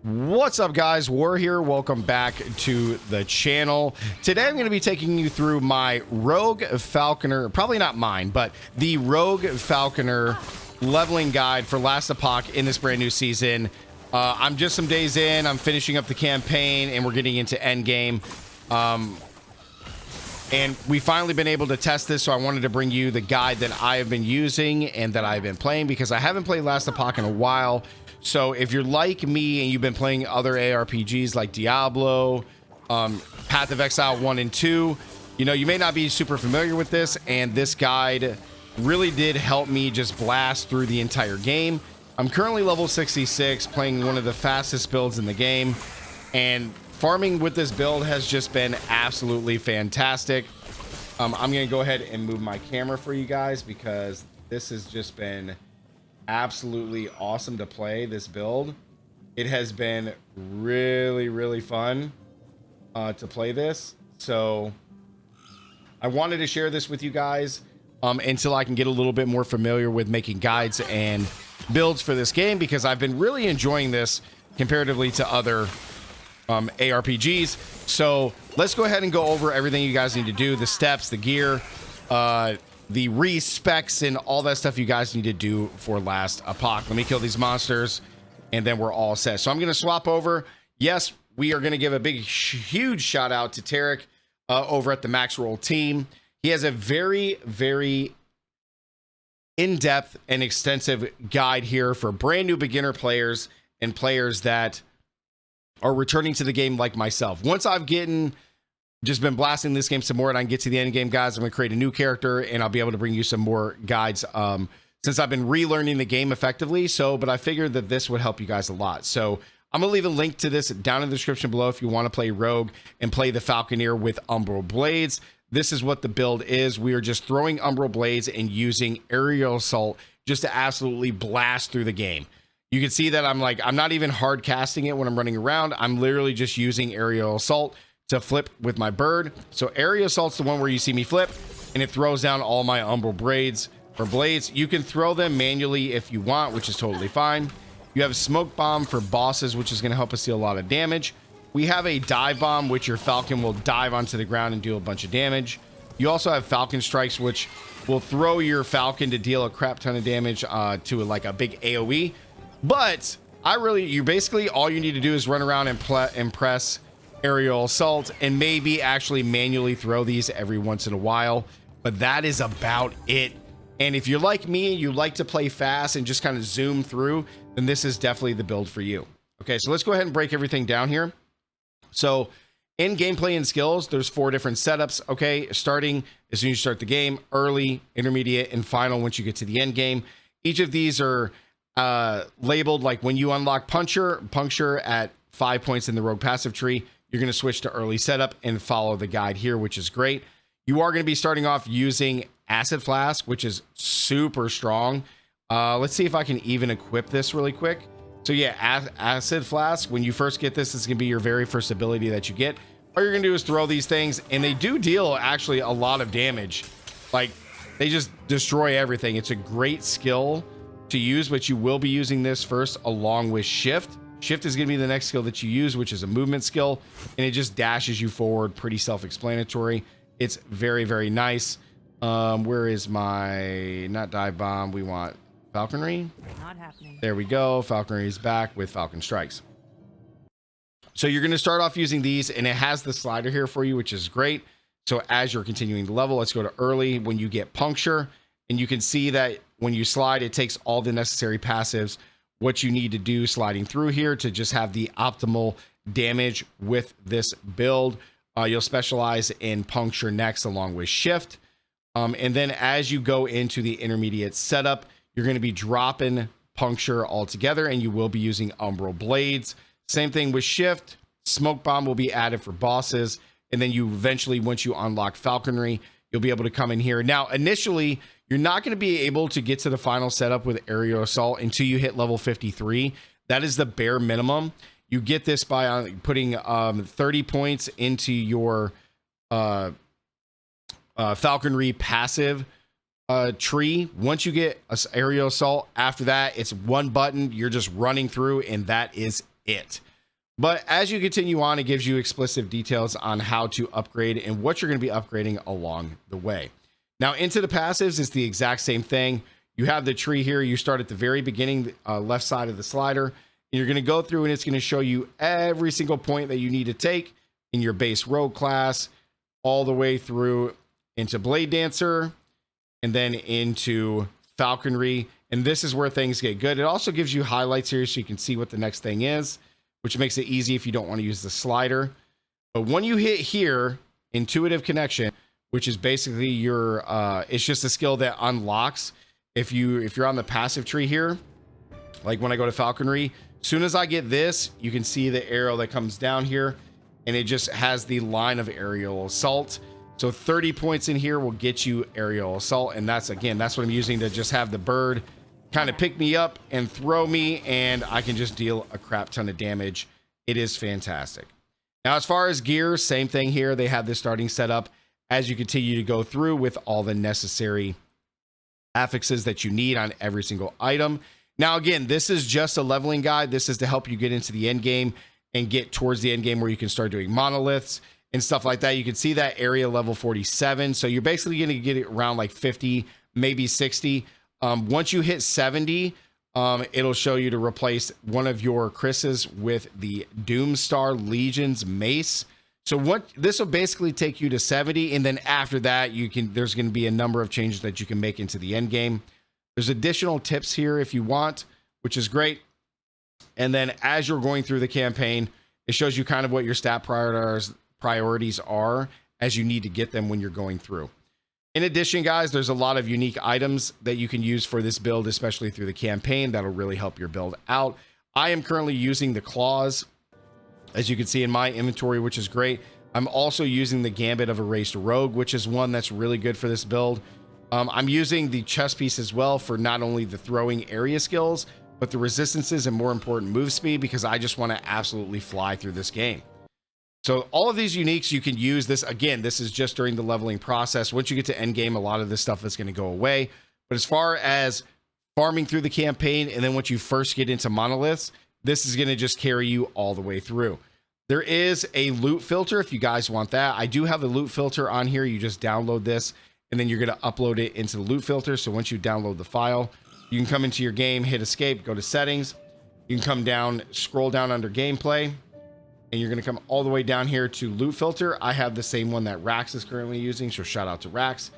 What's up, guys? War here. Welcome back to the channel. Today I'm going to be taking you through my Rogue Falconer, probably not mine, but the Rogue Falconer leveling guide for last Epoch in this brand new season. I'm just some days in, I'm finishing up the campaign, and we're getting into endgame. And we finally been able to test this, so I wanted to bring you the guide that I have been using and that I've been playing, because I haven't played last Epoch in a while. So if you're like me and you've been playing other ARPGs like Diablo, Path of Exile 1 and 2, you know, you may not be super familiar with this, and this guide really did help me just blast through the entire game. I'm currently level 66, playing one of the fastest builds in the game, and farming with this build has just been absolutely fantastic. I'm going to go ahead and move my camera for you guys, because this has just been absolutely awesome to play this build. It has been really fun to play this, so I wanted to share this with you guys until I can get a little bit more familiar with making guides and builds for this game, because I've been really enjoying this comparatively to other ARPGs. So let's go ahead and go over everything you guys need to do, the steps, the gear, the re-specs, and all that stuff you guys need to do for last Epoch. Let me kill these monsters, and then we're all set. So I'm going to swap over. Yes, we are going to give a big, huge shout out to Tarek over at the Max Roll team. He has a very in-depth and extensive guide here for brand new beginner players and players that are returning to the game like myself. Once I've just been blasting this game some more and I can get to the end game, guys, I'm going to create a new character and I'll be able to bring you some more guides since I've been relearning the game effectively. But I figured that this would help you guys a lot. So I'm going to leave a link to this down in the description below if you want to play Rogue and play the Falconeer with Umbral Blades. This is what the build is. We are just throwing Umbral Blades and using Aerial Assault just to absolutely blast through the game. You can see that I'm not even hard casting it when I'm running around. I'm literally just using Aerial Assault to flip with my bird. So Aerial Assault's the one where you see me flip, and it throws down all my Umbral Blades. You can throw them manually if you want, which is totally fine. You have Smoke Bomb for bosses, which is going to help us deal a lot of damage. We have a Dive Bomb, which your Falcon will dive onto the ground and do a bunch of damage. You also have Falcon Strikes, which will throw your Falcon to deal a crap ton of damage to like a big AoE. But you basically, all you need to do is run around and press Aerial Assault and maybe actually manually throw these every once in a while. But that is about it. And if you're like me and you like to play fast and just kind of zoom through, then this is definitely the build for you. Okay, so let's go ahead and break everything down here. So in gameplay and skills, there's 4 different setups. Okay, starting as soon as you start the game, early, intermediate, and final once you get to the end game. Each of these are labeled like when you unlock puncture at 5 points in the rogue passive tree, you're going to switch to early setup and follow the guide here, which is great. You are going to be starting off using Acid Flask, which is super strong. Let's see if I can even equip this really quick. So yeah, Acid Flask, when you first get this is going to be your very first ability that you get. All you're going to do is throw these things, and they do deal actually a lot of damage. Like, they just destroy everything. It's a great skill to use, but you will be using this first along with Shift. Shift is going to be the next skill that you use, which is a movement skill, and it just dashes you forward. Pretty self-explanatory. It's very nice. Where is my, not Dive Bomb, we want Falconry? Not happening. There we go. Falconry is back with Falcon Strikes. So you're going to start off using these, and it has the slider here for you, which is great. So as you're continuing to level, let's go to early when you get Puncture, and you can see that when you slide, it takes all the necessary passives, what you need to do sliding through here to just have the optimal damage with this build. You'll specialize in Puncture next along with Shift. And then as you go into the intermediate setup, you're going to be dropping Puncture altogether, and you will be using Umbral Blades. Same thing with Shift. Smoke Bomb will be added for bosses. And then you eventually, once you unlock Falconry, you'll be able to come in here. Now, initially, you're not going to be able to get to the final setup with Aerial Assault until you hit level 53. That is the bare minimum. You get this by putting 30 points into your Falconry passive tree. Once you get Aerial Assault, after that, it's one button. You're just running through, and that is it. But as you continue on, it gives you explicit details on how to upgrade and what you're going to be upgrading along the way. Now into the passives, it's the exact same thing. You have the tree here. You start at the very beginning, left side of the slider, and you're going to go through and it's going to show you every single point that you need to take in your base rogue class, all the way through into Blade Dancer and then into Falconry. And this is where things get good. It also gives you highlights here so you can see what the next thing is, which makes it easy if you don't want to use the slider. But when you hit here, intuitive connection, which is basically your, it's just a skill that unlocks. If you're on the passive tree here, like when I go to Falconry, as soon as I get this, you can see the arrow that comes down here and it just has the line of aerial assault. So 30 points in here will get you aerial assault. And that's, again, that's what I'm using to just have the bird kind of pick me up and throw me, and I can just deal a crap ton of damage. It is fantastic. Now, as far as gear, same thing here. They have this starting setup as you continue to go through with all the necessary affixes that you need on every single item. Now, again, this is just a leveling guide. This is to help you get into the end game and get towards the end game where you can start doing monoliths and stuff like that. You can see that area level 47. So you're basically going to get it around like 50, maybe 60. Once you hit 70, it'll show you to replace one of your Chris's with the Doomstar Legion's mace. So what this will basically take you to 70, and then after that, there's going to be a number of changes that you can make into the end game. There's additional tips here if you want, which is great. And then as you're going through the campaign, it shows you kind of what your stat priorities are as you need to get them when you're going through. In addition, guys, there's a lot of unique items that you can use for this build, especially through the campaign. That'll really help your build out. I am currently using the claws, as you can see in my inventory, which is great. I'm also using the Gambit of Erased Rogue, which is one that's really good for this build. I'm using the chest piece as well for not only the throwing area skills, but the resistances and, more important, move speed, because I just want to absolutely fly through this game. So all of these uniques, you can use this. Again, this is just during the leveling process. Once you get to end game, a lot of this stuff is going to go away. But as far as farming through the campaign, and then once you first get into monoliths, this is going to just carry you all the way through. There is a loot filter if you guys want that. I do have the loot filter on here. You just download this, and then you're going to upload it into the loot filter. So once you download the file, you can come into your game, hit escape, go to settings. You can come down, scroll down under gameplay, and you're going to come all the way down here to loot filter. I have the same one that Rax is currently using, so shout out to Rax.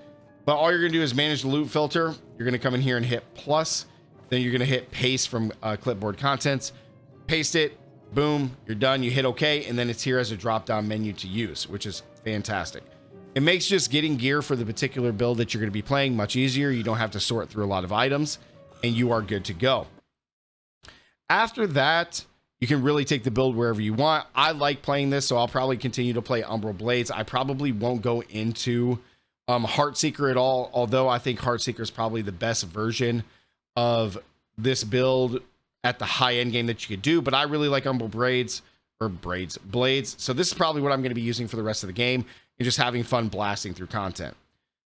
But all you're going to do is manage the loot filter. You're going to come in here and hit plus. Then you're going to hit paste from clipboard contents. Paste it. Boom. You're done. You hit OK. And then it's here as a drop-down menu to use, which is fantastic. It makes just getting gear for the particular build that you're going to be playing much easier. You don't have to sort through a lot of items, and you are good to go. After that, you can really take the build wherever you want. I like playing this, so I'll probably continue to play Umbral Blades. I probably won't go into Heartseeker at all, although I think Heartseeker is probably the best version of this build at the high end game that you could do. But I really like Umbral Blades. So this is probably what I'm going to be using for the rest of the game and just having fun blasting through content.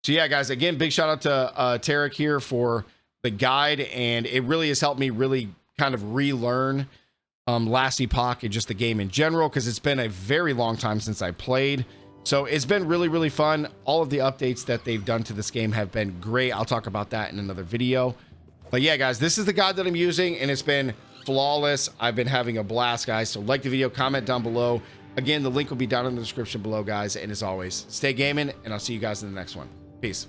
So yeah, guys, again, big shout out to Tarek here for the guide, and it really has helped me really kind of relearn last Epoch and just the game in general, because it's been a very long time since I played. So it's been really, really fun. All of the updates that they've done to this game have been great. I'll talk about that in another video. But yeah, guys, this is the guide that I'm using, and it's been flawless. I've been having a blast, guys. So like the video, comment down below. Again, the link will be down in the description below, guys. And as always, stay gaming, and I'll see you guys in the next one. Peace.